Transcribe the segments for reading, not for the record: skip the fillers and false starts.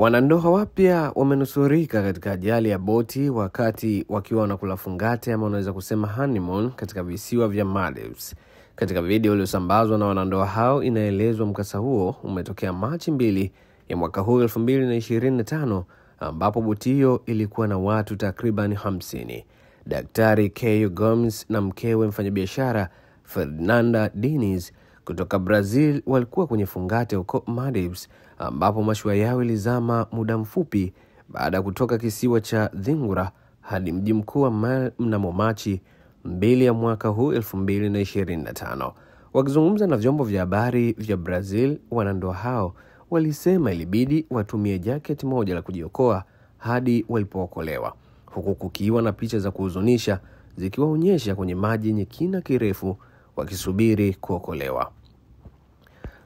Wanandoa wapya wamenusurika katika ajali ya boti wakati wakiwa wanakula fungate ama unaweza kusema honeymoon katika visiwa vya Maldives. Katika video iliyosambazwa na wanandoa hao inaelezwa mkasa huo umetokea Machi 2 ya mwaka huu 2025 ambapo boti hiyo ilikuwa na watu takriban 50. Daktari Keio Gomes na mkewe mfanyabiashara Fernanda Diniz kutoka Brazil walikuwa kwenye fungate huko Maldives ambapo mashua yao ilizama muda mfupi baada ya kutoka kisiwa cha Dhingura hadi mji mkuu wa mnamo Machi 2 ya mwaka huu 2025. Wakizungumza na vyombo vya habari vya Brazil, wanandoa hao walisema ilibidi watumie jaketi moja la kujiokoa hadi walipookolewa, huku kukiwa na picha za kuhuzunisha zikiwaonyesha kwenye maji yenye kina kirefu wakisubiri kuokolewa.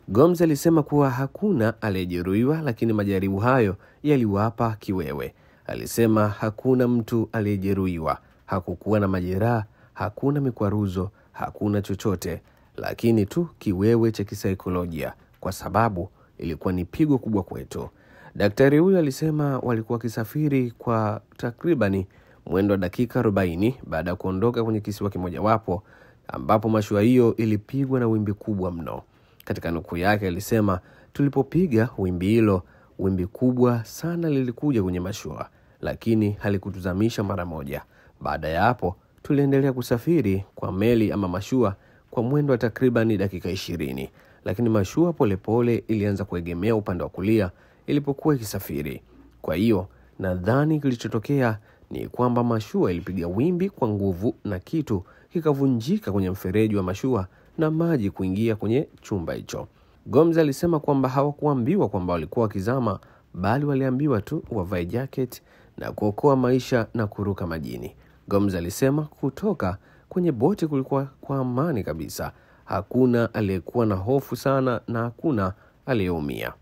Gomes alisema kuwa hakuna aliyejeruhiwa, lakini majaribu hayo yaliwapa kiwewe. Alisema hakuna mtu aliyejeruhiwa, hakukuwa na majeraha, hakuna mikwaruzo, hakuna chochote, lakini tu kiwewe cha kisaikolojia kwa sababu ilikuwa ni pigo kubwa kwetu. Daktari huyo alisema walikuwa kisafiri kwa takribani mwendo wa dakika 40 baada ya kuondoka kwenye kisiwa kimojawapo ambapo mashua hiyo ilipigwa na wimbi kubwa mno. Katika nukuu yake alisema, tulipopiga wimbi hilo, wimbi kubwa sana lilikuja kwenye mashua, lakini halikutuzamisha mara moja. Baada ya hapo, tuliendelea kusafiri kwa meli ama mashua kwa mwendo wa takribani dakika 20, lakini mashua polepole ilianza kuegemea upande wa kulia ilipokuwa ikisafiri. Kwa hiyo, nadhani kilichotokea ni kwamba mashua ilipiga wimbi kwa nguvu na kitu kikavunjika kwenye mfereji wa mashua na maji kuingia kwenye chumba hicho. Gomes alisema kwamba hawakuambiwa kwamba walikuwa wakizama, bali waliambiwa tu wavae jacket na kuokoa maisha na kuruka majini. Gomes alisema kutoka kwenye boti kulikuwa kwa amani kabisa. Hakuna aliyekuwa na hofu sana na hakuna aliyeumia.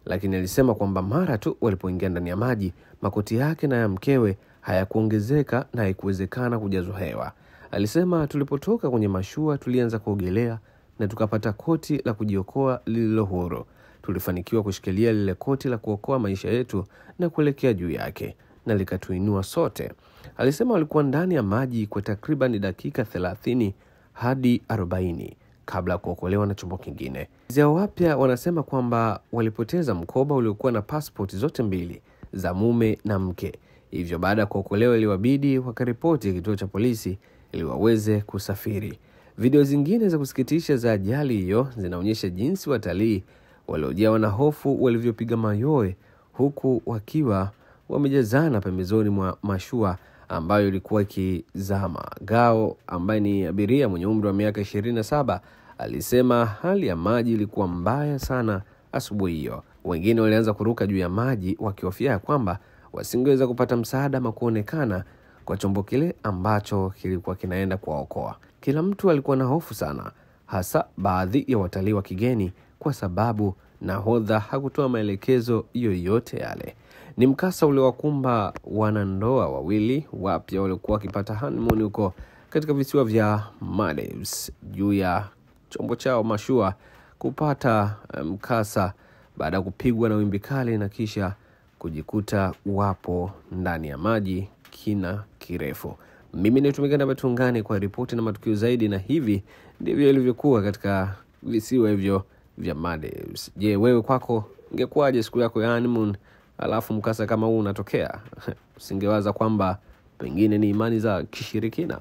Lakini alisema kwamba mara tu walipoingia ndani ya maji, makoti yake na ya mkewe hayakuongezeka na haikuwezekana kujazwa hewa. Alisema tulipotoka kwenye mashua tulianza kuogelea na tukapata koti la kujiokoa lililo huru. Tulifanikiwa kushikilia lile koti la kuokoa maisha yetu na kuelekea juu yake na likatuinua sote. Alisema walikuwa ndani ya maji kwa takriban dakika 30 hadi 40 kabla kuokolewa na chombo kingine. Zao wapya wanasema kwamba walipoteza mkoba uliokuwa na passport zote mbili za mume na mke. Hivyo baada ya kuokolewa iliwabidi wakaripoti kituo cha polisi ili waweze kusafiri. Video zingine za kusikitisha za ajali hiyo zinaonyesha jinsi watalii waliojawa na hofu walivyopiga mayowe huku wakiwa wamejazana pembezoni mwa mashua ambayo ilikuwa ikizama. Gao ambaye ni abiria mwenye umri wa miaka 27 alisema hali ya maji ilikuwa mbaya sana asubuhi hiyo. Wengine walianza kuruka juu ya maji wakihofia kwamba wasingeweza kupata msaada ama kuonekana kwa chombo kile ambacho kilikuwa kinaenda kuwaokoa. Kila mtu alikuwa na hofu sana, hasa baadhi ya watalii wa kigeni kwa sababu nahodha hakutoa maelekezo yoyote yale. Ni mkasa uliowakumba wanandoa wawili wapya waliokuwa wakipata honeymoon huko katika visiwa vya Maldives juu ya chombo chao mashua kupata mkasa baada ya kupigwa na wimbi kali na kisha kujikuta wapo ndani ya maji kina kirefu. Mimi nitumikana Batungani kwa ripoti na matukio zaidi, na hivi ndivyo ilivyokuwa katika visiwa hivyo vya Maldives. Je, wewe kwako ingekuwaje siku yako ya honeymoon alafu mkasa kama huu unatokea? Usingewaza kwamba pengine ni imani za kishirikina?